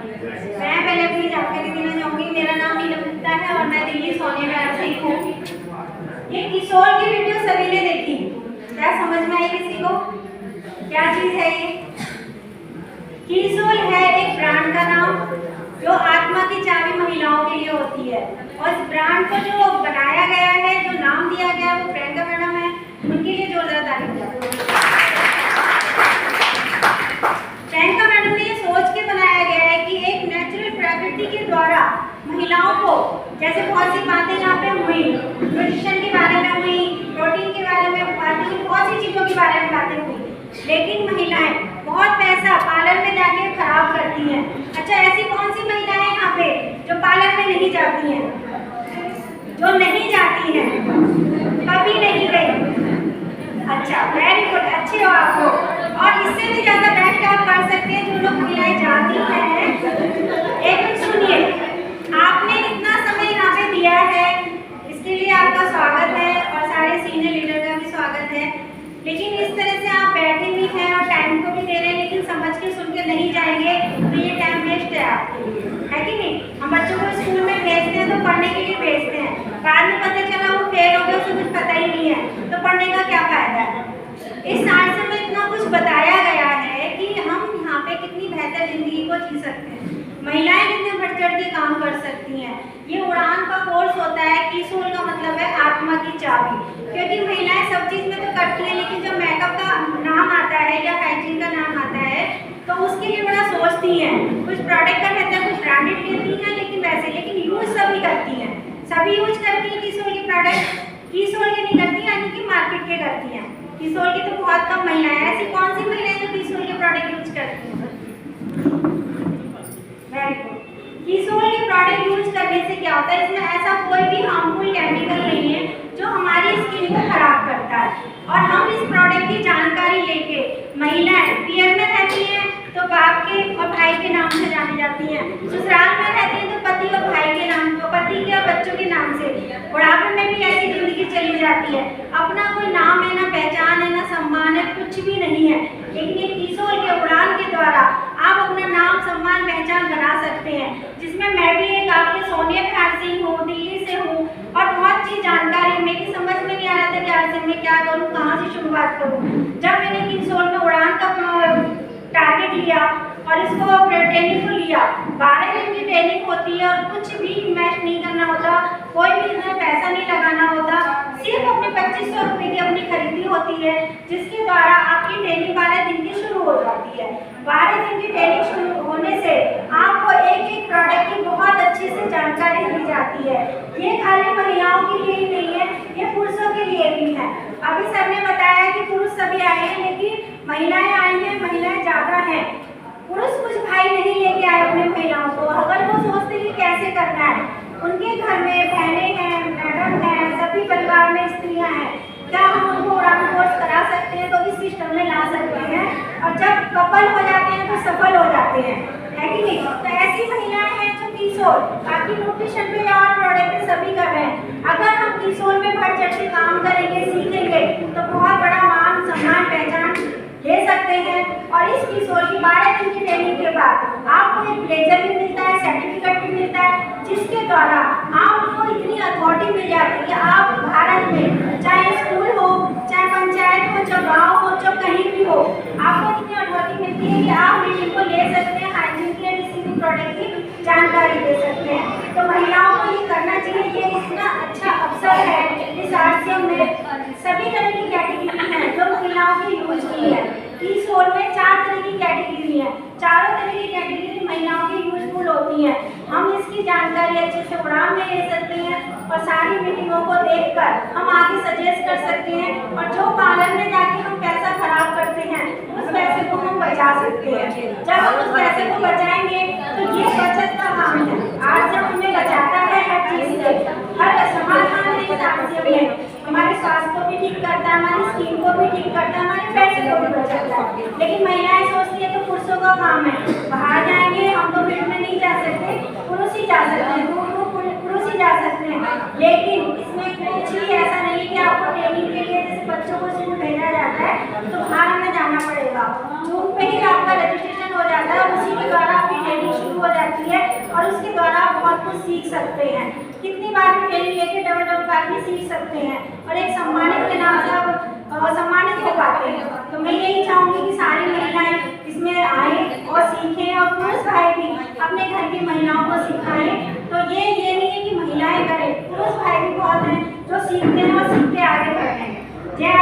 मैं पहले अपनी जानकारी देना चाहूँगी। मेरा नाम नीलम गुप्ता है और मैं दिल्ली सोनिया विहार से हूँ। ये किशोर की वीडियो सभी ने देखी, क्या समझ में आई किसी को? क्या चीज़ है ये? किशोर है एक ब्रांड का नाम जो आत्मा की चाबी महिलाओं के लिए होती है, और इस ब्रांड को जो बनाया गया है, जो नाम दिया गया है, वो प्रियंका मैडम है, उनके लिए जोरदार तारीफ। प्रियंका मैडम ने ये सोच के बनाया गया है कि एक नेचुरल प्रकृति के द्वारा महिलाओं को, जैसे बहुत सी बातें यहाँ पे हुई, न्यूट्रिशन के बारे में हुई, प्रोटीन के बारे में बातें हुई, बहुत सी चीज़ों के बारे में बातें हुई, लेकिन महिलाएं बहुत पैसा पार्लर में जाके खराब करती हैं। अच्छा, ऐसी कौन सी महिलाएं यहाँ पे जो पार्लर में नहीं जाती हैं, जो नहीं जाती हैं, कभी नहीं गई? अच्छा, वेरी गुड, अच्छे हो आप लोग। और इससे भी ज़्यादा बेस्ट आप कर सकते हैं जो लोग महिलाएं जाती हैं। एक मिनट सुनिए, आपने इतना समय यहाँ पे दिया है, इसके लिए आपका स्वागत है और सारे सीनियर लीडर का भी स्वागत है। लेकिन इस तरह से आप बैठे भी हैं और टाइम को भी दे रहे हैं, लेकिन समझ के सुन के नहीं जाएंगे तो ये टाइम वेस्ट है आपके लिए, है कि नहीं? हम बच्चों को स्कूल में भेजते हैं तो पढ़ने के लिए भेजते हैं, बाद में पता चला वो फेल हो गया, उसे कुछ पता ही नहीं है, तो पढ़ने का क्या फायदा है? इस आर्ट्स में इतना कुछ बताया गया है कि हम यहाँ पे कितनी बेहतर जिंदगी को जी सकते हैं, महिलाएं कितने बढ़ चढ़ के काम कर सकती हैं। ये उड़ान का कोर्स होता है। किशोर का मतलब है आत्मा की चाबी, क्योंकि महिलाएं सब चीज़ में तो करती हैं, लेकिन जब मेकअप का नाम आता है या हाइजीन का नाम आता है तो उसके लिए बड़ा सोचती हैं। कुछ प्रोडक्ट का कहते हैं, कुछ ब्रांडेड लेती हैं, लेकिन यूज सभी करती हैं, सभी यूज करती हैं किशोर के प्रोडक्ट। किशोर के नहीं करती, यानी कि मार्केट के करती हैं। किशोर की तो बहुत कम महिलाएं, ऐसी कौन सी महिलाएं जो किशोर के प्रोडक्ट यूज करती हैं? Very good. किशोर के प्रोडक्ट यूज करने से क्या होता है, इसमें ऐसा कोई भी हार्मफुल केमिकल नहीं है जो हमारी स्किन को खराब करता है। और हम इस प्रोडक्ट की जानकारी लेके, महिलाएं पियर में रहती हैं तो बाप के और भाई के नाम से जानी जाती हैं, ससुराल में रहती हैं तो पति और भाई के नाम, तो पति के और बच्चों के नाम से, बुढ़ापे में भी ऐसी जिंदगी चली जाती है, अपना कोई नाम है ना, पहचान है ना, सम्मान है, कुछ भी नहीं है। लेकिन ये किशोर के उड़ान के द्वारा आप अपना नाम, सम्मान, पहचान बना सकते हैं, जिसमें मैं भी एक आपके सोनिया विहार से हूँ, दिल्ली से हूँ, और बहुत चीज़ जानकारी मेरी समझ में नहीं आ रहा था कि आज से मैं क्या करूँ, कहाँ से शुरुआत करूँ। जब मैंने किशोर में उड़ान का टारगेट लिया और इसको ट्रेनिंग को लिया, 12 दिन की ट्रेनिंग होती है और कुछ भी इन्वेस्ट नहीं करना होता, कोई भी इसमें पैसा नहीं लगाना होता, सिर्फ अपने 2500 रुपये की अपनी खरीदी होती है, जिसके द्वारा आपकी ट्रेनिंग 12 दिन की शुरू हो जाती है। 12 दिन की ट्रेनिंग शुरू होने से आपको एक एक प्रोडक्ट की बहुत अच्छे से जानकारी दी जाती है। ये खाली महिलाओं के लिए ही नहीं है, ये पुरुषों के लिए भी है। अभी सर ने बताया कि पुरुष सभी आए हैं, लेकिन महिलाएं आई हैं, महिलाएं ज़्यादा हैं। पुरुष कुछ भाई नहीं लेके आए अपने महिलाओं को, अगर वो सोचते कि कैसे करना है, उनके घर में बहनें हैं, मैडम हैं, सभी परिवार में स्त्रियां हैं, क्या हम उनको उड़ान कोर्स करा सकते हैं तो इस सिस्टम में ला सकते हैं, और जब कपल हो जाते हैं तो सफल हो जाते हैं, है कि नहीं? तो ऐसी महिलाएं हैं जो किशोर, बाकी न्यूट्रिशन पे और प्रोडक्ट सभी कर रहे हैं। अगर हम किशोर में बढ़ चढ़ के काम करेंगे, सीखेंगे, तो बहुत बड़ा मान, सम्मान, पहचान ले सकते हैं। और इस किशोर की 12 दिन की ट्रेनिंग के बाद आपको एक ब्लेजर भी मिलता है, सर्टिफिकेट भी मिलता है, जिसके द्वारा आपको इतनी अथॉरिटी मिल जाती है कि आप भारत में चाहे स्कूल हो, चाहे पंचायत हो, चाहे गाँव हो, चाहे कहीं भी हो, आपको इतनी अथॉरिटी मिलती है कि आप मीटिंग को ले सकते हैं, हाइजीन की या किसी भी प्रोडक्ट की जानकारी दे सकते हैं। तो महिलाओं को ये करना चाहिए, ये इतना अच्छा अवसर है। इस आरसीएम में सभी तरह की कैटेगरी है जो महिलाओं की यूज की है। किशोर में 4 तरह की कैटेगरी है, चारों तरह की कैटेगरी महिलाओं की यूजफुल होती हैं। हम इसकी जानकारी अच्छे से उड़ान में ले सकते हैं और सारी मीटिंगों को देखकर हम आगे सजेस्ट कर सकते हैं, और जो पार्लर में जाके हम पैसा खराब करते हैं उस पैसे को हम बचा सकते हैं। जब हम उस पैसे को बचाएंगे तो ये बचत का काम है। आज जब हमें बचाता है हर चीज से, हर समाधान में हमारे स्वास्थ्य को भी ठीक करता है, हमारी स्किन को भी ठीक करता है, हमारे पैसे को भी बचाता है। लेकिन महिलाएं सोचती है तो पुरुषों का काम है, बाहर जाएंगे हम तो फील्ड में नहीं जा सकते, पुरुष ही जा सकते हैं, पुरुष ही जा सकते हैं। लेकिन इसमें कुछ भी ऐसा नहीं कि आपको ट्रेनिंग के लिए जैसे बच्चों को स्कूल भेजा जाता है तो बाहर हमें जाना पड़ेगा। जून पे ही आपका रजिस्ट्रेशन हो जाता है, उसी के द्वारा आपकी ट्रेनिंग शुरू हो जाती है। सीख सकते हैं, कितनी बार भी ट्रेनिंग लेके डबल बार भी सीख सकते हैं और एक सम्मानित के नाम से आप सम्मानित हो पाते हैं। तो मैं यही चाहूँगी कि सारी महिलाएं इसमें आए और सीखें और पुरुष भाई भी अपने घर की महिलाओं को सिखाएं। तो ये नहीं है कि महिलाएं करें, पुरुष भाई भी बहुत हैं जो सीखते हैं और सीख के आगे बढ़ते हैं। जय